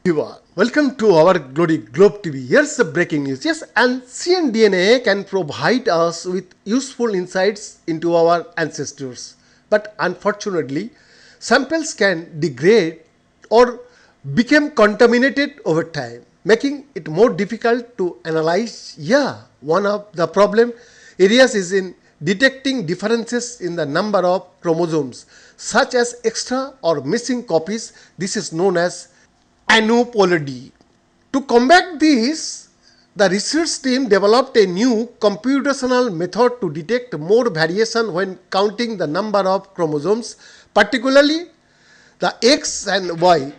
Everyone, welcome to our Glory Globe TV. Here's the breaking news. Yes, ancient DNA can provide us with useful insights into our ancestors. But unfortunately, samples can degrade or become contaminated over time, making it more difficult to analyze. Yeah, one of the problem areas is in detecting differences in the number of chromosomes, such as extra or missing copies. This is known as aneuploidy. To combat this, the research team developed a new computational method to detect more variation when counting the number of chromosomes, particularly the X and Y.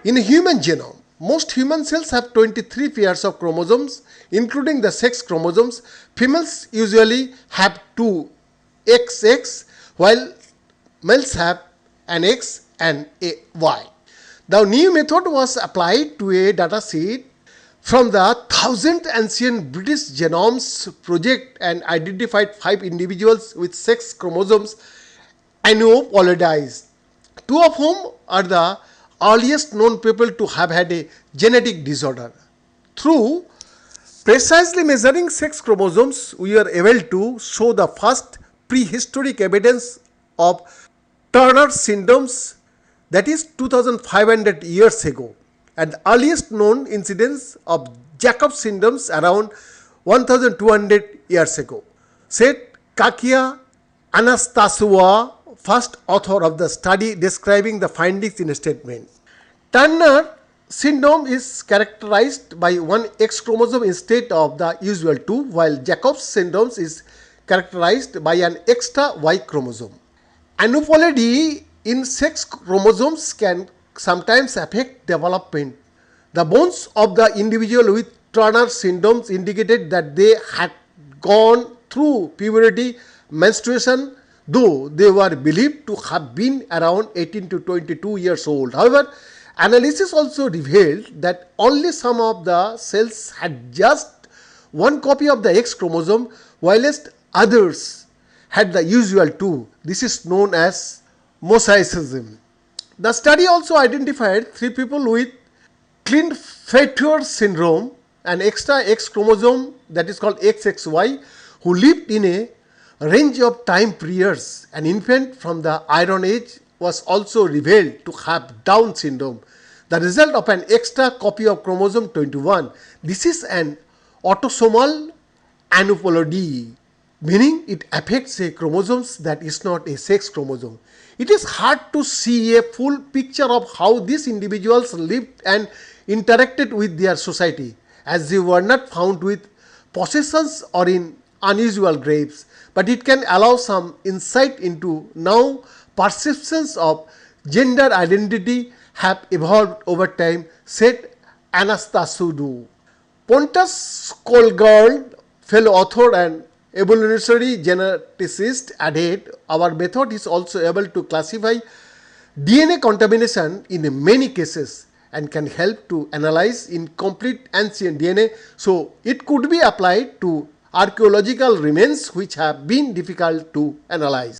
In a human genome, most human cells have 23 pairs of chromosomes, including the sex chromosomes. Females usually have two XX, while males have an X and a Y. The new method was applied to a dataset from the 1,000 Ancient British Genomes Project and identified 5 individuals with sex chromosomes aneuploidized, 2 of whom are the earliest known people to have had a genetic disorder. Through precisely measuring sex chromosomes, we were able to show the first prehistoric evidence of Turner syndromes, that is 2500 years ago, and the earliest known incidence of Jacob syndromes around 1200 years ago, said Kakia Anastasiou, first author of the study describing the findings in a statement. Turner syndrome is characterized by one X chromosome instead of the usual 2, while Jacob's syndrome is characterized by an extra Y chromosome. Aneuploidy in sex chromosomes can sometimes affect development. The bones of the individual with Turner syndrome indicated that they had gone through puberty, menstruation, though they were believed to have been around 18 to 22 years old. However, analysis also revealed that only some of the cells had just one copy of the X chromosome, whilst others had the usual 2. This is known as mosaicism. The study also identified 3 people with Klinefelter syndrome, an extra X chromosome that is called XXY, who lived in a range of time periods. An infant from the Iron Age was also revealed to have Down syndrome, the result of an extra copy of chromosome 21. This is an autosomal aneuploidy, meaning it affects a chromosomes that is not a sex chromosome. It is hard to see a full picture of how these individuals lived and interacted with their society, as they were not found with possessions or in unusual graves, but it can allow some insight into how perceptions of gender identity have evolved over time, said Anastasiou. Pontus Skoglund, fellow author and evolutionary geneticist, added, our method is also able to classify DNA contamination in many cases and can help to analyze incomplete ancient DNA, so it could be applied to archaeological remains which have been difficult to analyze.